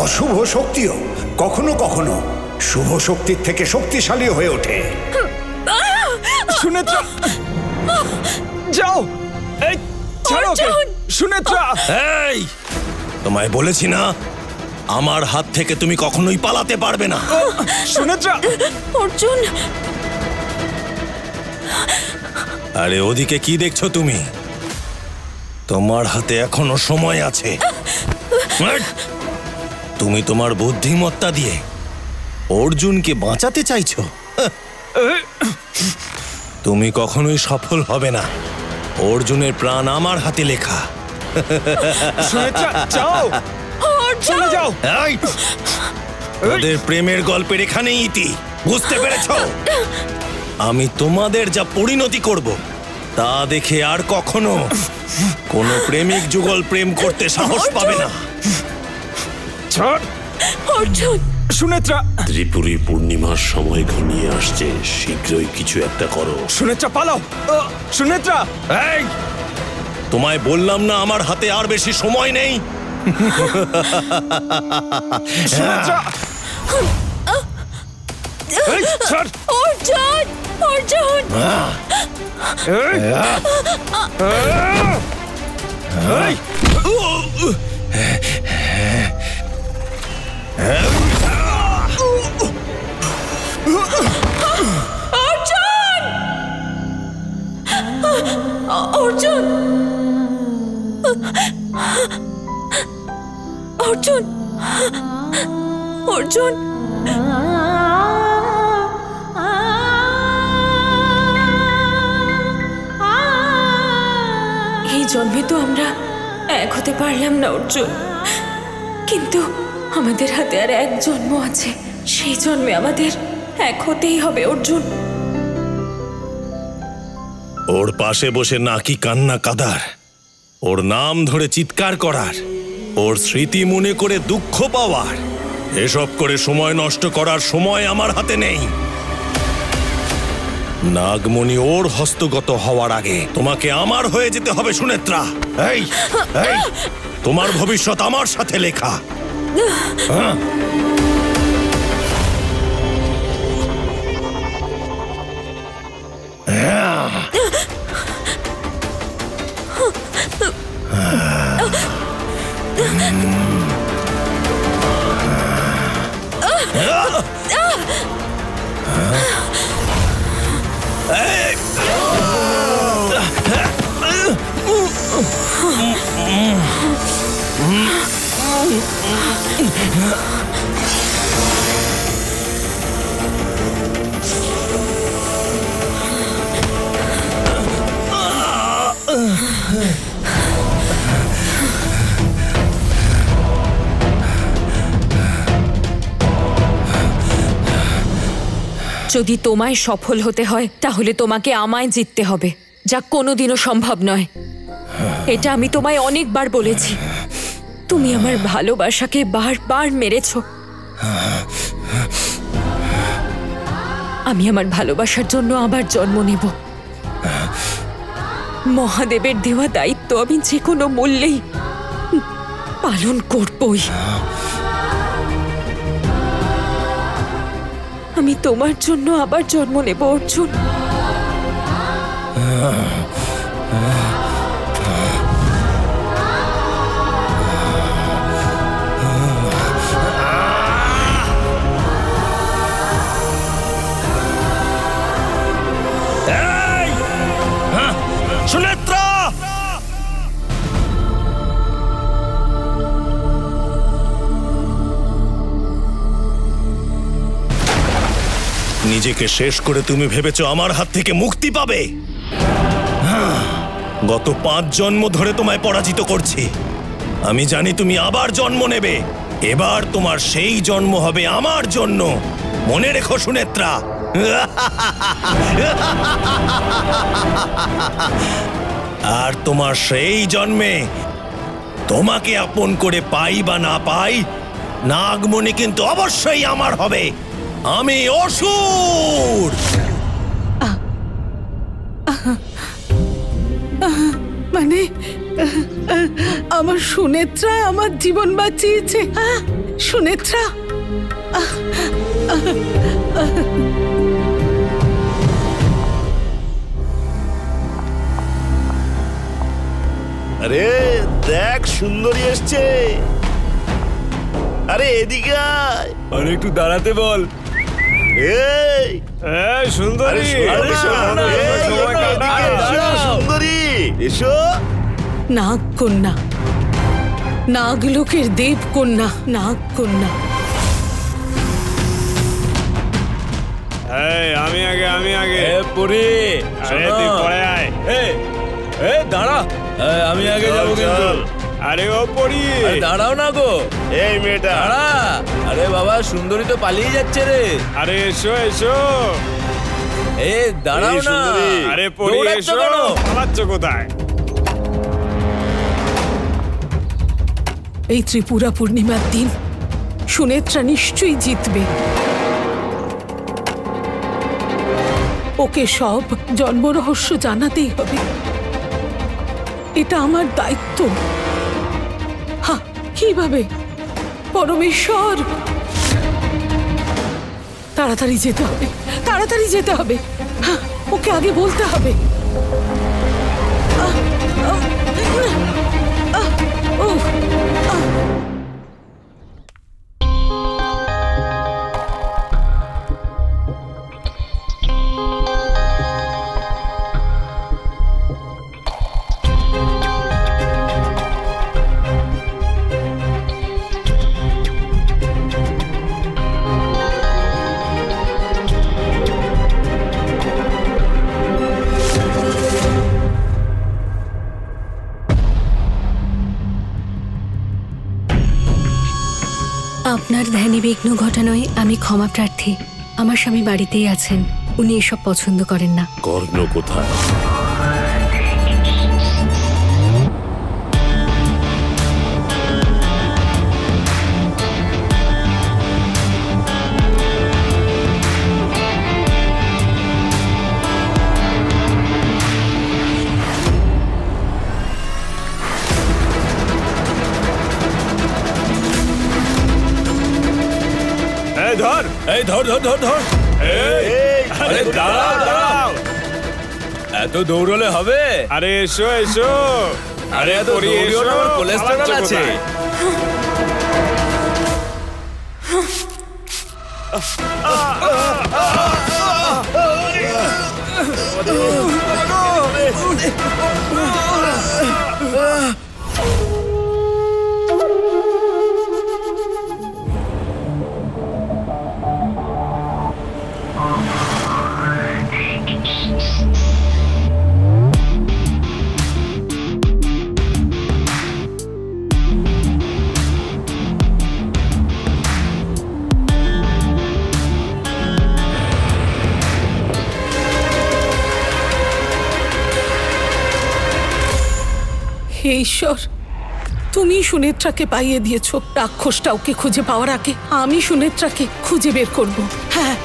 অশুভ শক্তিও কখনো কখনো শুভ শক্তির থেকে শক্তিশালী হয়ে ওঠে। সুনেত্রা, যাও। এই ছাড়ো ওকে। সুনেত্রা, এই তোমায় বলেছি না, আমার হাত থেকে তুমি কখনোই পালাতে পারবে না। সুনেত্রা। অর্জুন, আরে ওদিকে কি দেখছো তুমি? তোমার হাতে এখনো সময় আছে। তুমি তোমার বুদ্ধিমত্তা দিয়ে অর্জুনকে বাঁচাতে চাইছো। তুমি কখনোই সফল হবে না। অর্জুনের প্রাণ আমার হাতে লেখা। সুনেত্রা, যাও, চলে যাও। ওদের প্রেমের গল্পের এখানেই ইতি, বুঝতে পেরেছো? আমি তোমাদের যা পরিণতি করব তা দেখে আর কখনো কোনো প্রেমিক যুগল প্রেম করতে সাহস পাবে না। ছাড় অর্জুন। সুনেত্রা। ত্রিপুরী পূর্ণিমার সময় ঘনিয়ে আসছে, শীঘ্রই কিছু একটা করো। সুনেত্রা, পালাও। সুনেত্রা। এই তোমায় বললাম না আমার হাতে আর বেশি সময় নেই। সুনেত্রা। এই ছাড়। অর্জুন, অর্জুন। এই অর্জুন, অর্জুন, অর্জুন। এই জন্মে তো আমরা এক হতে পারলাম না অর্জুন, কিন্তু আমাদের হাতে আর এক জন্ম আছে। সেই জন্মে আমাদের এক হতেই হবে অর্জুন। ওর পাশে বসে নাকি কান্না কাদার, ওর নাম ধরে চিৎকার করার, ওর স্মৃতি মনে করে দুঃখ পাওয়ার, এসব করে সময় নষ্ট করার সময় আমার হাতে নেই। নাগমণি ওর হস্তগত হওয়ার আগে তোমাকে আমার হয়ে যেতে হবে সুনেত্রা। এই এই তোমার ভবিষ্যৎ আমার সাথে লেখা। যদি তোমায় সফল হতে হয় তাহলে তোমাকে আমায় জিততে হবে, যা কোনোদিনও সম্ভব নয়। এটা আমি তোমায় অনেকবার বলেছি। তুমি আমার ভালোবাসাকে বারবার মেরেছ। আমি আমার ভালোবাসার জন্য আবার জন্ম নেব। মহাদেবের দেওয়া দায়িত্ব আমি যে কোনো মূল্যেই পালন করবই। আমি তোমার জন্য আবার জন্ম নেব অর্জুন। সুনেত্রা! নিজেকে শেষ করে তুমি ভেবেছো আমার হাত থেকে মুক্তি পাবে? গত 5 জন্ম ধরে তোমায় পরাজিত করছি। আমি জানি তুমি আবার জন্ম নেবে। এবার তোমার সেই জন্ম হবে আমার জন্য। মনে রেখো সুনেত্রা। আর তোমার সেই জন্মে তোমাকে আপন করে পাই বা না পাই, নাগমণি কিন্তু অবশ্যই আমার হবে। আমি অসুর। মানে আমার সুনেত্রা আমার জীবন বাঁচিয়েছে। সুনেত্রা, আরে দেখ সুন্দরী এসছে। আরে এদিকে আয়। আরে একটু দাঁড়াতে বল। এই এই সুন্দরী, আরে শোনো না, এই, এদিকে এসো, সুন্দরী এসো। নাগ কন্যা, নাগলোকের দেব কন্যা, নাগ কন্যা। এই আমি আগে। পুরি আরে তুই পরে আয়। দাঁড়া, আমি আগে যাবো কিন্তু। আরে ও পড়ি, দাঁড়াও না গো। এই মেয়েটা দাঁড়া। আরে বাবা, সুন্দরী তো পালিয়ে যাচ্ছে রে। আরে এসো। দাঁড়াও এই না। সুন্দরী। আরে পড়ি দৌড়াচ্ছ এসো, কেন? পালাচ্ছ কোথায়? এই ত্রিপুরা পূর্ণিমার দিন সুনেত্রা নিশ্চয়ই জিতবে। ওকে সব জন্মরহস্য জানাতেই হবে, এটা আমার দায়িত্ব। কিভাবে? পরমেশ্বর, তাড়াতাড়ি যেতে হবে, তাড়াতাড়ি যেতে হবে। ওকে আগে বলতে হবে। আপনার ধ্যানে বিঘ্ন ঘটানোয় আমি ক্ষমা প্রার্থী। আমার স্বামী বাড়িতেই আছেন, উনি এসব পছন্দ করেন না। কর্ণ কোথায়? ধর ধর। আরে দাঁড়াও। এত দৌড়লে হবে? আরে এসো। আরে এত দৌড়িও না, আমার কোলেস্টেরল আছে। হে ঈশ্বর, তুমি সুনেত্রাকে পাইয়ে দিয়েছ। রাক্ষসটা ওকে খুঁজে পাওয়ার আগে আমি সুনেত্রাকে খুঁজে বের করব। হ্যাঁ,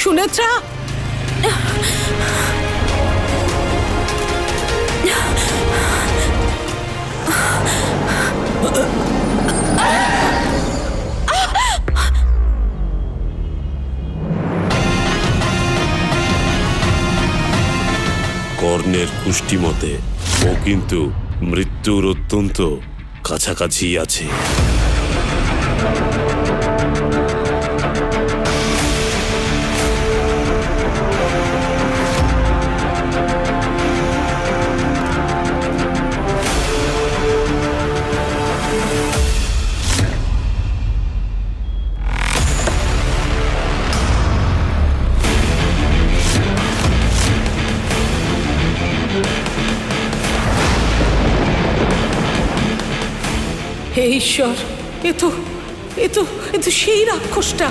সুনেত্রা। কর্ণের কুষ্টি মতে ও কিন্তু মৃত্যুর অত্যন্ত কাছাকাছি আছে। হে ঈশ্বর, এ তো সেই রাক্ষসটা।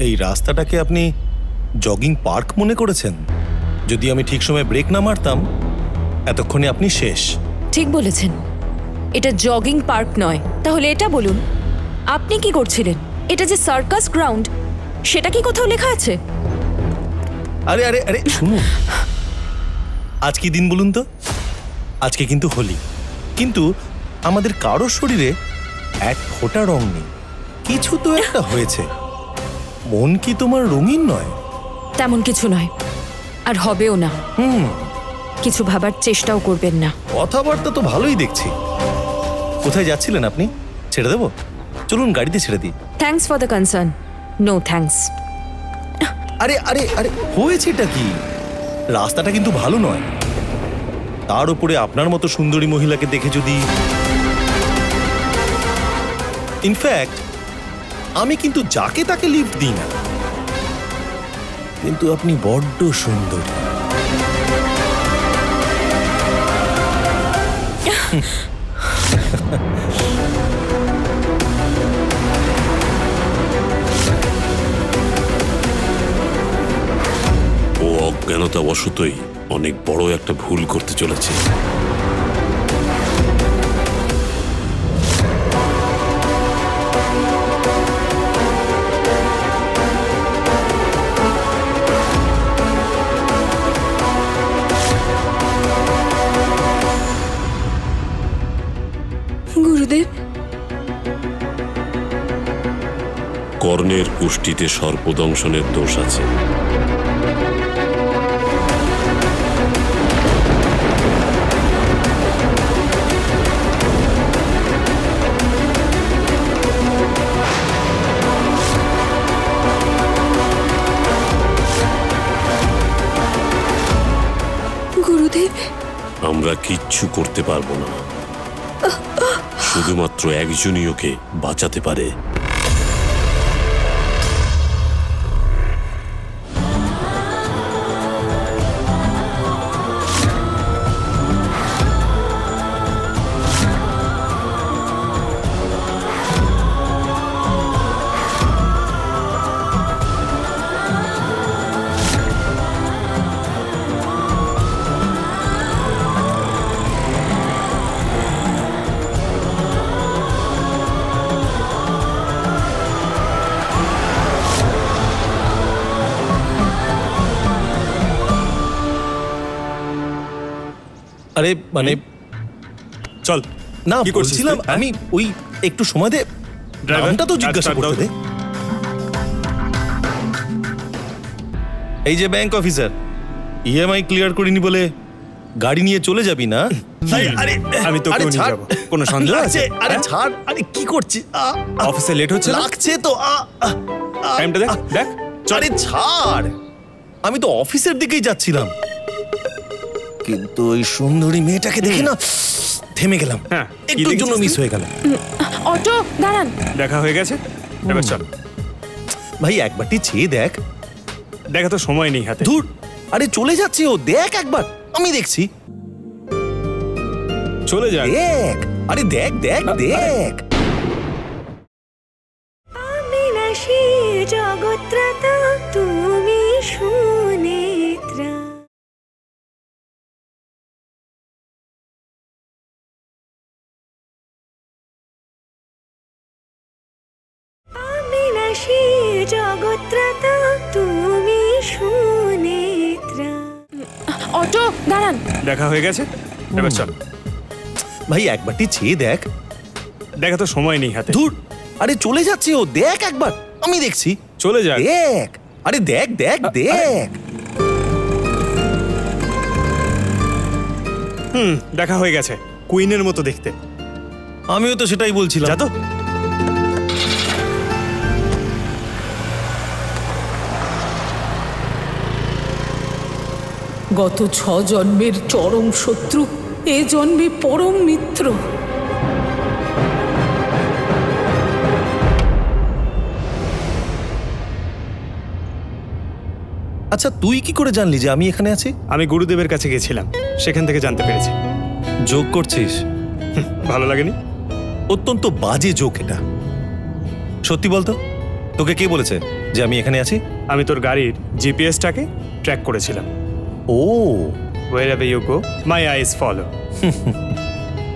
এই রাস্তাটাকে আপনি জগিং পার্ক মনে করেছেন? যদি আমি ঠিক সময় ব্রেক না মারতাম এতক্ষণে আপনি শেষ। ঠিক বলেছেন, এটা জগিং পার্ক নয়। তাহলে এটা বলুন, আপনি কি করছিলেন? এটা যে সার্কাস গ্রাউন্ড, সেটা কি কোথাও লেখা আছে? আরে আরে আরে শুনুন, আজ কি দিন বলুন তো? আজকে কিন্তু হোলি, কিন্তু আমাদের কারোর শরীরে এক ফোঁটা রং নেই। কিছু তো একটা হয়েছে। মন কি তোমার রঙিন নয়? তেমন কিছু নয়, আর হবেও না। কিছু ভাবার চেষ্টাও করবেন না। কথাবার্তা তো ভালোই দেখছি। কোথায় যাচ্ছিলেন আপনি? ছেড়ে দেবো? চলুন গাড়িতে ছেড়ে দিই। Thanks for the concern, no thanks. আরে আরে আরে হয়েছেটা কি? রাস্তাটা কিন্তু ভালো নয়। তার উপরে আপনার মতো সুন্দরী মহিলাকে দেখে যদি, ইনফ্যাক্ট আমি কিন্তু যাকে তাকে লিফট দিই না, কিন্তু আপনি বড্ড সুন্দরী। ও অজ্ঞানতাবশতই অনেক বড় একটা ভুল করতে চলেছে। গুরুদেব, কর্ণের পুষ্টিতে সর্পদংশনের দোষ আছে। গুরুদেব, আমরা কিচ্ছু করতে পারবো না, শুধুমাত্র একজনই ওকে বাঁচাতে পারে। আরে মানে চল না, কি করছিস বলছিলাম তুই? আমি ওই একটু সময় দে, ড্রাইভার, নামটা তো জিজ্ঞাসা স্টার্ট দাও করতে দে। এই যে ব্যাংক অফিসার, ইএমআই ক্লিয়ার করিনি বলে গাড়ি নিয়ে চলে যাবি না? আমি তোকেও আরে নিয়ে ছাড়। যাবো। কোনো সন্দেহ আছে? আরে হ্যাঁ? ছাড়, আরে কি করছিস? অফিসে লেট হচ্ছে না? লাগছে তো। টাইমটা দেখ, দেখ। আরে ছাড়, আমি তো অফিসের দিকেই যাচ্ছিলাম, কিন্তু ওই সুন্দরী মেয়েটাকে দেখে না থেমে গেলাম। হ্যাঁ, কি একটুর জন্য দেখেছিস মিস তুই? হয়ে গেল। অটো দাঁড়ান। দেখা হয়ে গেছে, এবার চল। ভাই একবারটি চেয়ে দেখ। দেখা তো সময় নেই হাতে। ধুর, আরে চলে যাচ্ছে ও, দেখ একবার, আমি দেখছি। চলে যা। দেখ, আরে দেখ দেখ দেখ। অবিনাশী জগত্রাতা তুমি সুনেত্রা। অবিনাশী জগত্রাতা তুমি সুনেত্রা। অটো দাঁড়ান। দেখা হয়ে গেছে, এবার চল। ভাই একবারটি চেয়ে দেখ। দেখা তো সময় নেই হাতে। ধুর, আরে চলে যাচ্ছে ও, দেখ একবার, আমি দেখছি। চলে যা। দেখ, আরে দেখ দেখ দেখ। দেখা হয়ে গেছে, কুইনের মতো দেখতে। আমিও তো সেটাই বলছিলাম। যা তো। গত 6 জন্মের চরম শত্রু এ জন্মে পরম মিত্র। আচ্ছা তুই কি করে জানলি যে আমি এখানে আছি? আমি গুরুদেবের কাছে গেছিলাম, সেখান থেকে জানতে পেরেছি। যোগ করছিস? ভালো লাগেনি? অত্যন্ত বাজে যোগ এটা। সত্যি বলতো, তোকে কে বলেছে যে আমি এখানে আছি? আমি তোর গাড়ির জিপিএসটাকে ট্র্যাক করেছিলাম। ও wherever you go my eyes follow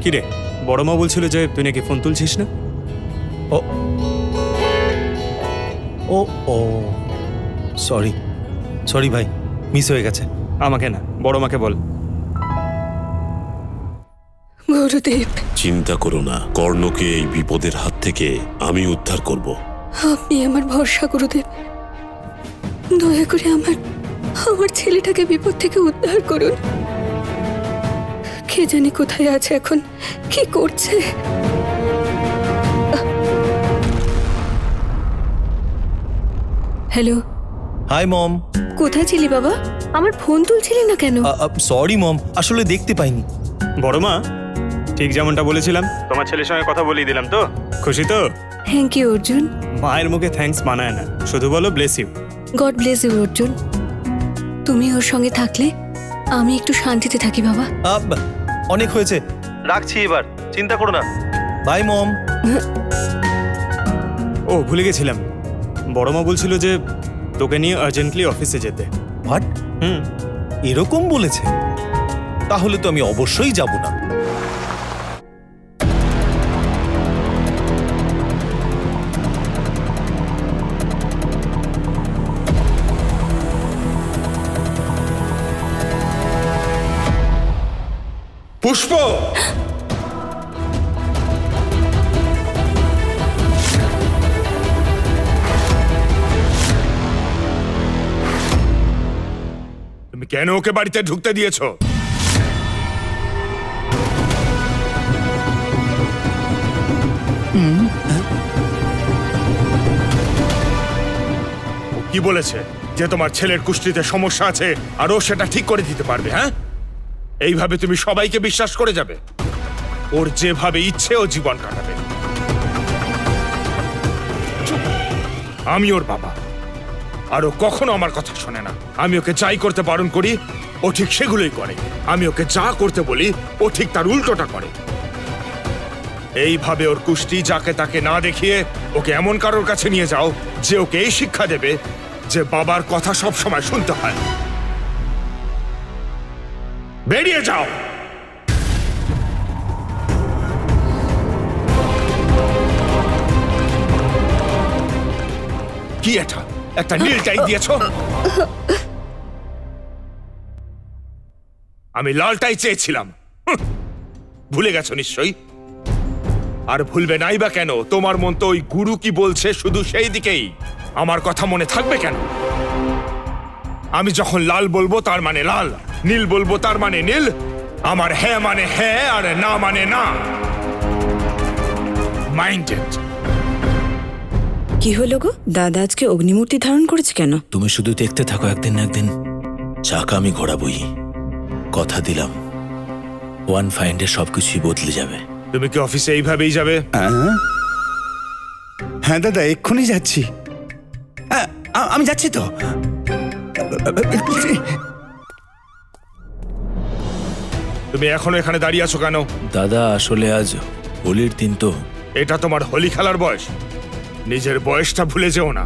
কি রে বড় মা বলছিল যে তুই নাকি ফোন তুলছিস না? ও ও ও সরি সরি ভাই, মিস হয়ে গেছে। আমাকে না, বড় মাকে বল। গুরুদেব, চিন্তা করো না, কর্ণকে এই বিপদের হাত থেকে আমি উদ্ধার করব। আপনি আমার ভরসা গুরুদেব। দয়া করে আমার ছেলেটাকে বিপদ থেকে উদ্ধার করুন। কে জানি কোথায় আছে এখন, কি করছে। হ্যালো, হাই মম। কোথায় ছিলি বাবা? আমার ফোন তুলছিলি না কেন? সরি মম, আসলে দেখতে পাইনি। বড় মা, ঠিক যেমনটা বলেছিলাম তোমার ছেলের সঙ্গে কথা বলিয়ে দিলাম তো, খুশি তো? Thank you Arjun. মায়ের মুখে থ্যাঙ্কস মানায় না, শুধু বলো bless you. God bless you Arjun. তুমি ওর সঙ্গে থাকলে আমি একটু শান্তিতে থাকি বাবা। অনেক হয়েছে, রাখছি এবার, চিন্তা করো না। বাই মম। ও ভুলে গেছিলাম, বড় মা বলছিল যে তোকে নিয়ে আর্জেন্টলি অফিসে যেতে। হোয়াট? এরকম বলেছে? তাহলে তো আমি অবশ্যই যাব না। পুষ্প, তুমি কেন ওকে বাড়িতে ঢুকতে দিয়েছো? কি বলেছে যে তোমার ছেলের কুষ্ঠিতে সমস্যা আছে আর ও সেটা ঠিক করে দিতে পারবে? হ্যাঁ, এইভাবে তুমি সবাইকে বিশ্বাস করে যাবে? ওর যেভাবে ইচ্ছে ও জীবন কাটাবে। আমি ওর বাবা, আর ও কখনো আমার কথা শোনে না। আমি ওকে যাই করতে বারণ করি ও ঠিক সেগুলোই করে, আমি ওকে যা করতে বলি ও ঠিক তার উল্টোটা করে। এইভাবে ওর কুষ্টি যাকে তাকে না দেখিয়ে ওকে এমন কারোর কাছে নিয়ে যাও যে ওকে এই শিক্ষা দেবে যে বাবার কথা সব সময় শুনতে হয়। বেরিয়ে যাও। কি এটা, একটা নীল টাই দিয়েছো? আমি লালটাই চেয়েছিলাম। ভুলে গেছো নিশ্চয়ই। আর ভুলবে নাই বা কেন? তোমার মন তো ওই গুরু কি বলছে শুধু সেই দিকেই। আমার কথা মনে থাকবে কেন? আমি যখন লাল বলবো তার মানে লাল, নীল বলবো তার মানে নীল। আমার হ্যাঁ মানে হ্যাঁ আর না মানে না। মাইন্ডেড। কি হলো গো? দাদা আজকে অগ্নিমূর্তি ধারণ করেছে কেন? তুমি শুধু দেখতে থাকো, একদিন না একদিন চাকা আমি ঘোরাবই। কথা দিলাম, ওয়ান ফাইন্ডে সবকিছুই বদলে যাবে। তুমি কি অফিসে এইভাবেই যাবে? হ্যাঁ দাদা, এক্ষুনি যাচ্ছি। আমি যাচ্ছি তো। তুমি এখনো এখানে দাঁড়িয়ে আছো কেন? দাদা আসলে আজ হোলির দিন তো। এটা তোমার হোলি খেলার বয়স? নিজের বয়সটা ভুলে যেও না।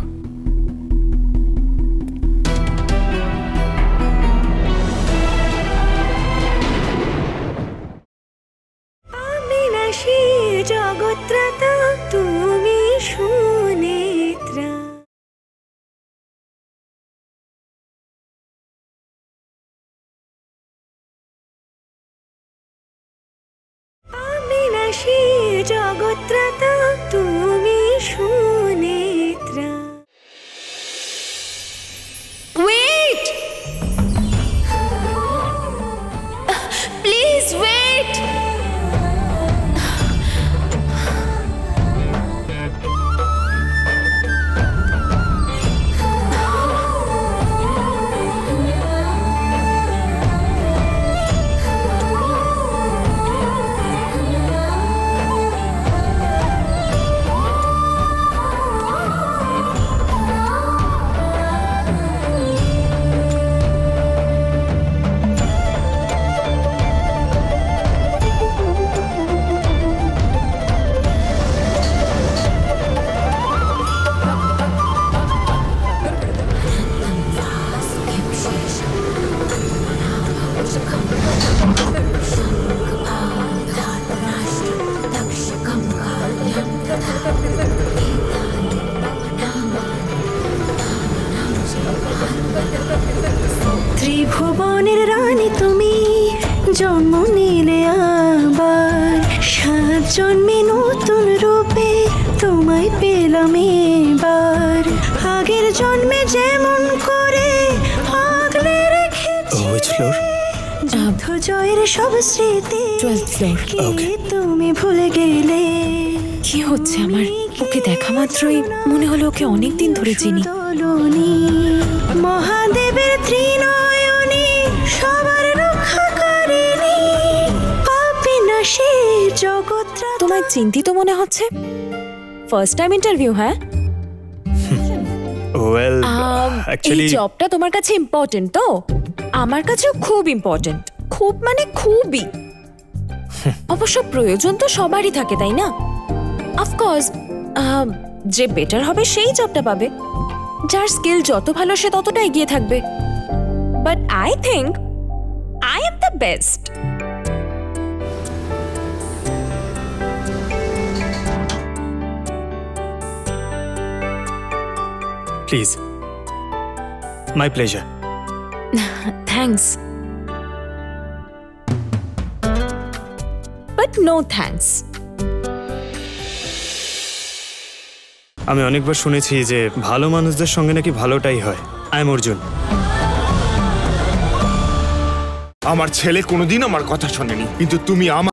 জগত্রাতা তুমি সুনেত্রা। অবিনাশী জগত্রাতা তুমি সুনেত্রা। Wait, please wait. আজ জন্মে নতুন রূপে তোমায় পেলাম এবার, আগের জন্মে যেমন করে আগলে রেখেছি যুদ্ধ জয়ের সব স্মৃতি, কি তুমি ভুলে গেলে। কি হচ্ছে আমার? ওকে দেখা মাত্রই মনে হলো ওকে অনেকদিন ধরে চিনি। মহাদেবের ত্রিনয়নী সবার রক্ষাকারিণী, পাপী নাশী জগৎরা। তোমায় চিন্তিত মনে হচ্ছে? ফার্স্ট টাইম ইন্টারভিউ, হ্যাঁ? ওয়েল এই অ্যাকচুয়ালি জবটা তোমার কাছে ইম্পর্টেন্ট তো? আমার কাছেও খুব ইম্পর্টেন্ট, খুব মানে খুবই। অবশ্য প্রয়োজন তো সবারই থাকে, তাই না? অফকোর্স যে বেটার হবে সেই জবটা পাবে, যার স্কিল যত ভালো সে ততটা এগিয়ে থাকবে। But I think I am the best. Please, my pleasure. Thanks, but no thanks. আমি অনেকবার শুনেছি যে ভালো মানুষদের সঙ্গে নাকি ভালোটাই হয়। I am Arjun. আমার ছেলে কোনোদিন আমার কথা শোনেনি, কিন্তু তুমি আমার